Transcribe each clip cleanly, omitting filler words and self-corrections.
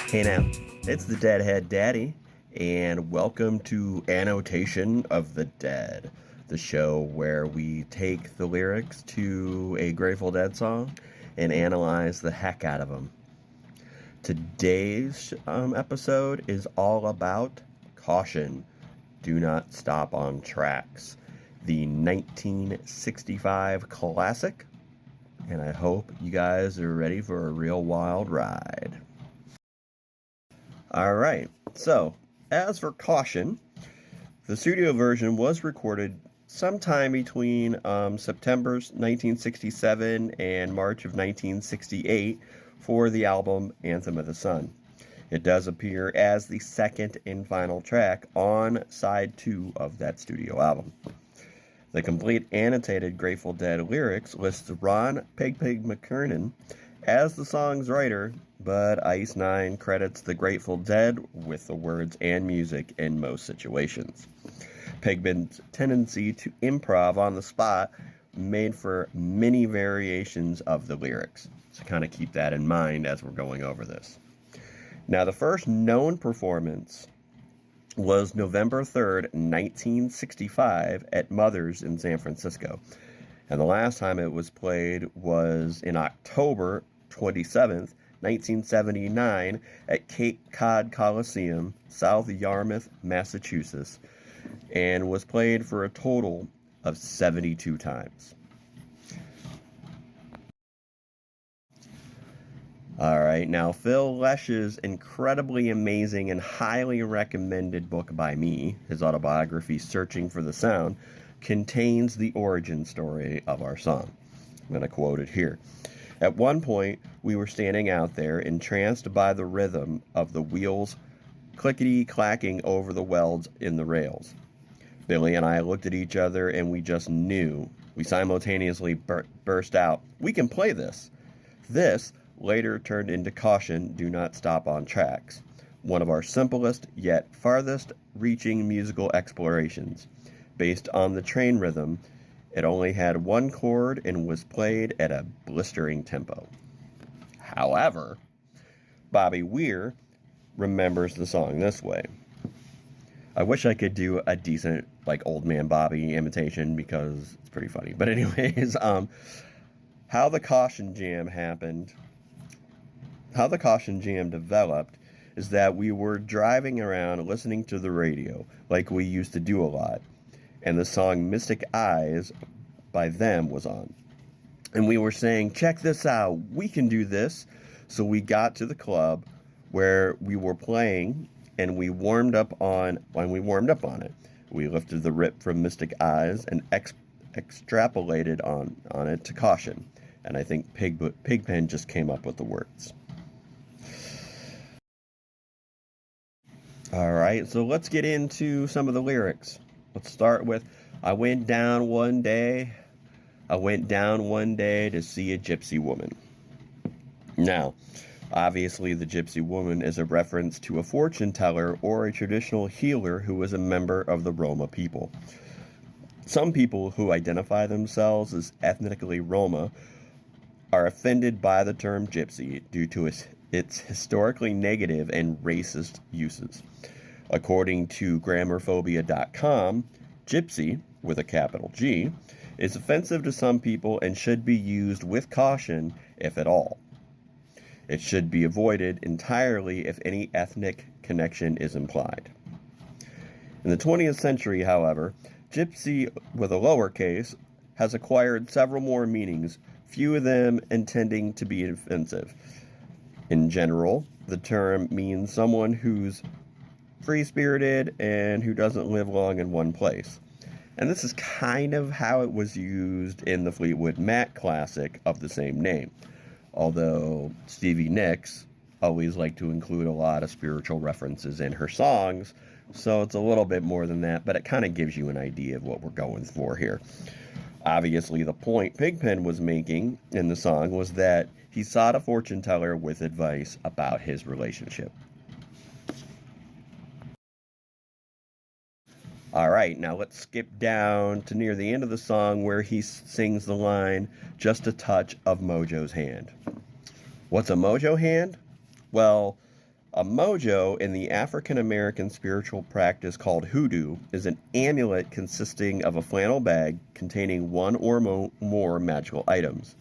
Hey now, it's the Deadhead Daddy, and welcome to Annotation of the Dead, the show where we take the lyrics to a Grateful Dead song and analyze the heck out of them. Today's episode is all about Caution, Do Not Stop on Tracks, the 1965 classic, and I hope you guys are ready for a real wild ride. Alright, so as for Caution, the studio version was recorded sometime between September 1967 and March of 1968 for the album Anthem of the Sun. It does appear as the second and final track on side 2 of that studio album. The complete annotated Grateful Dead lyrics lists Ron Pig McKernan as the song's writer, but Ice Nine credits the Grateful Dead with the words and music in most situations. Pigpen's tendency to improv on the spot made for many variations of the lyrics, so kind of keep that in mind as we're going over this. Now, the first known performance was November 3rd, 1965 at Mother's in San Francisco. And the last time it was played was in October 27th, 1979 at Cape Cod Coliseum, South Yarmouth, Massachusetts, and was played for a total of 72 times. Alright, now Phil Lesh's incredibly amazing and highly recommended book by me, his autobiography, Searching for the Sound, contains the origin story of our song. I'm going to quote it here. At one point, we were standing out there, entranced by the rhythm of the wheels clickety-clacking over the welds in the rails. Billy and I looked at each other and we just knew. We simultaneously burst out, "We can play this!" This later turned into Caution, Do Not Stop on Tracks, one of our simplest yet farthest reaching musical explorations. Based on the train rhythm, it only had one chord and was played at a blistering tempo. However, Bobby Weir remembers the song this way. I wish I could do a decent, Old Man Bobby imitation because it's pretty funny. But anyways, how the Caution Jam developed is that we were driving around listening to the radio like we used to do a lot, and the song Mystic Eyes by them was on. And we were saying, check this out, we can do this. So we got to the club where we were playing, and we warmed up on it. We lifted the rip from Mystic Eyes and extrapolated on it to Caution. And I think Pigpen just came up with the words. Alright, so let's get into some of the lyrics. Let's start with, I went down one day to see a gypsy woman. Now, obviously the gypsy woman is a reference to a fortune teller or a traditional healer who was a member of the Roma people. Some people who identify themselves as ethnically Roma are offended by the term gypsy due to its historically negative and racist uses. According to grammarphobia.com, gypsy, with a capital G, is offensive to some people and should be used with caution, if at all. It should be avoided entirely if any ethnic connection is implied. In the 20th century, however, gypsy, with a lowercase, has acquired several more meanings, few of them intending to be offensive. In general, the term means someone who's free-spirited and who doesn't live long in one place. And this is kind of how it was used in the Fleetwood Mac classic of the same name. Although Stevie Nicks always liked to include a lot of spiritual references in her songs, so it's a little bit more than that, but it kind of gives you an idea of what we're going for here. Obviously, the point Pigpen was making in the song was that he sought a fortune teller with advice about his relationship. Alright, now let's skip down to near the end of the song where he sings the line, "Just a touch of Mojo's hand." What's a Mojo hand? Well, A mojo in the African American spiritual practice called hoodoo is an amulet consisting of a flannel bag containing one or more magical items,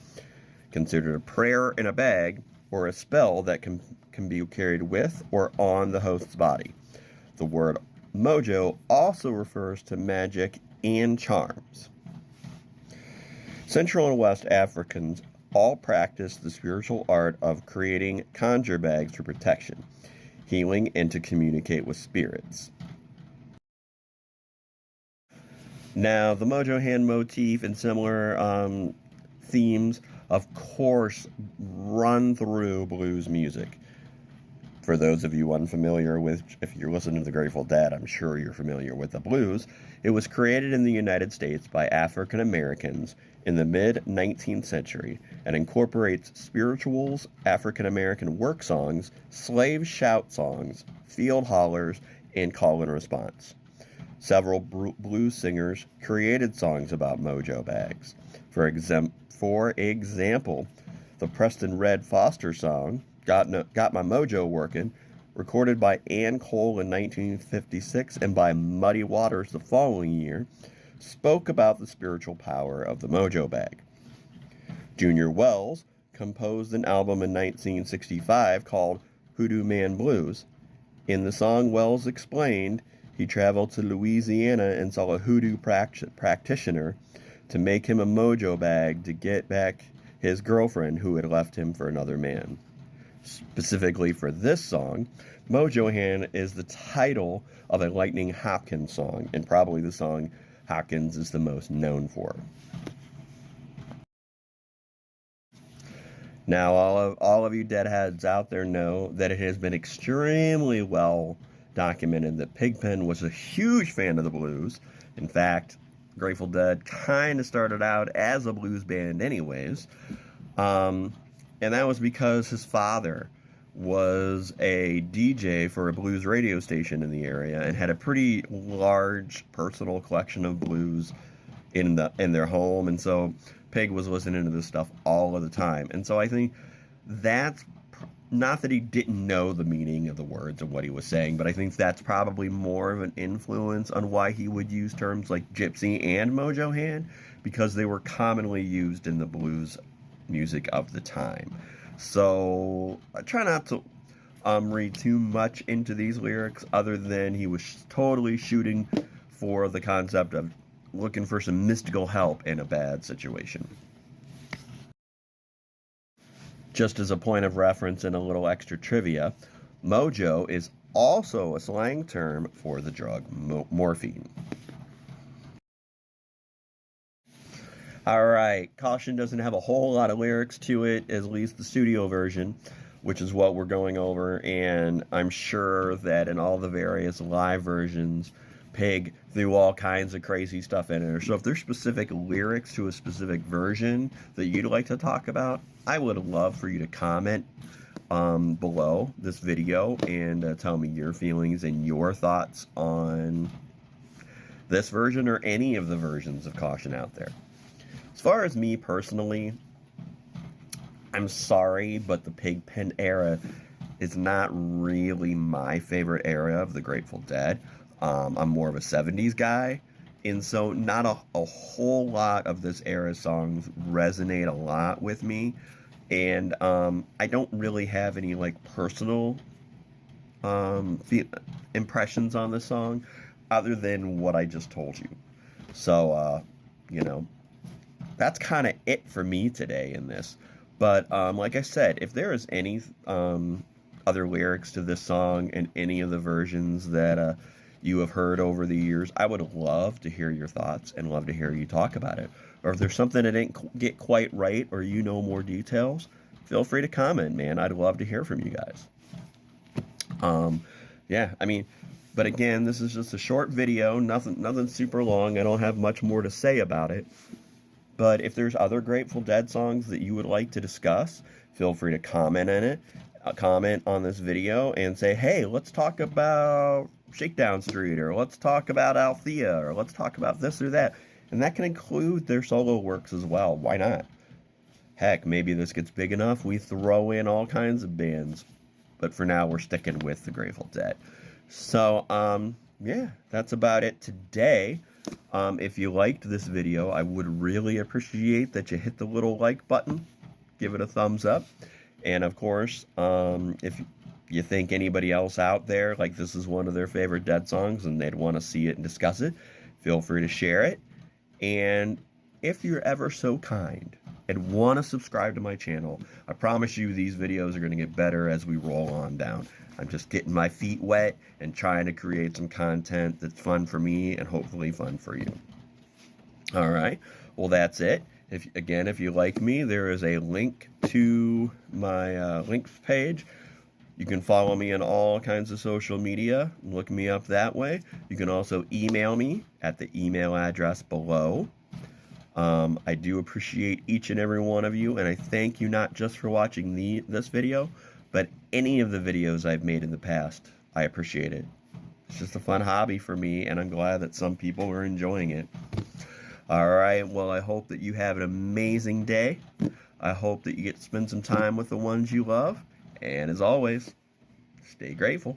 considered a prayer in a bag or a spell that can be carried with or on the host's body. The word mojo also refers to magic and charms. Central and West Africans all practice the spiritual art of creating conjure bags for protection, healing, and to communicate with spirits. Now, the mojo hand motif and similar themes, of course, run through blues music. For those of you unfamiliar with, if you're listening to the Grateful Dead, I'm sure you're familiar with the blues. It was created in the United States by African Americans in the mid-19th century and incorporates spirituals, African American work songs, slave shout songs, field hollers, and call and response. Several blues singers created songs about mojo bags. For example, the Preston Red Foster song, Got My Mojo Workin', recorded by Ann Cole in 1956 and by Muddy Waters the following year, spoke about the spiritual power of the mojo bag. Junior Wells composed an album in 1965 called Hoodoo Man Blues. In the song, Wells explained he traveled to Louisiana and saw a hoodoo practitioner to make him a mojo bag to get back his girlfriend who had left him for another man. Specifically for this song, Mojo Hand is the title of a Lightning Hopkins song, and probably the song Hopkins is the most known for. Now, all of you deadheads out there know that it has been extremely well documented that Pigpen was a huge fan of the blues. In fact, Grateful Dead kind of started out as a blues band anyways. And that was because his father was a DJ for a blues radio station in the area and had a pretty large personal collection of blues in their home. And so Pig was listening to this stuff all of the time. And so I think that's not that he didn't know the meaning of the words of what he was saying, but I think that's probably more of an influence on why he would use terms like gypsy and mojo hand, because they were commonly used in the blues music of the time. So I try not to read too much into these lyrics, other than he was totally shooting for the concept of looking for some mystical help in a bad situation. Just as a point of reference and a little extra trivia, mojo is also a slang term for the drug morphine. Alright, Caution doesn't have a whole lot of lyrics to it, at least the studio version, which is what we're going over, and I'm sure that in all the various live versions, Pig threw all kinds of crazy stuff in it. So if there's specific lyrics to a specific version that you'd like to talk about, I would love for you to comment below this video and tell me your feelings and your thoughts on this version or any of the versions of Caution out there. As far as me personally, I'm sorry, but the Pigpen era is not really my favorite era of the Grateful Dead. I'm more of a 70s guy, and so not a whole lot of this era songs resonate a lot with me, and I don't really have any like personal impressions on the song other than what I just told you. So, you know, that's kind of it for me today in this. But like I said, if there is any other lyrics to this song in any of the versions that you have heard over the years, I would love to hear your thoughts and love to hear you talk about it. Or if there's something I didn't get quite right or you know more details, feel free to comment, man. I'd love to hear from you guys. Yeah, I mean, but again, this is just a short video, nothing super long. I don't have much more to say about it. But if there's other Grateful Dead songs that you would like to discuss, feel free to comment in it. Comment on this video and say, hey, let's talk about Shakedown Street, or let's talk about Althea, or let's talk about this or that. And that can include their solo works as well. Why not? Heck, maybe this gets big enough, we throw in all kinds of bands. But for now, we're sticking with the Grateful Dead. So, yeah, that's about it today. If you liked this video, I would really appreciate that you hit the little like button, give it a thumbs up, and of course, if you think anybody else out there, like this is one of their favorite Dead songs and they'd want to see it and discuss it, feel free to share it. And if you're ever so kind and want to subscribe to my channel, I promise you these videos are going to get better as we roll on down. I'm just getting my feet wet and trying to create some content that's fun for me and hopefully fun for you. All right, well, that's it. If you like me, there is a link to my links page. You can follow me on all kinds of social media. Look me up that way. You can also email me at the email address below. I do appreciate each and every one of you, and I thank you not just for watching this video, but any of the videos I've made in the past. I appreciate it. It's just a fun hobby for me, and I'm glad that some people are enjoying it. All right, well, I hope that you have an amazing day. I hope that you get to spend some time with the ones you love. And as always, stay grateful.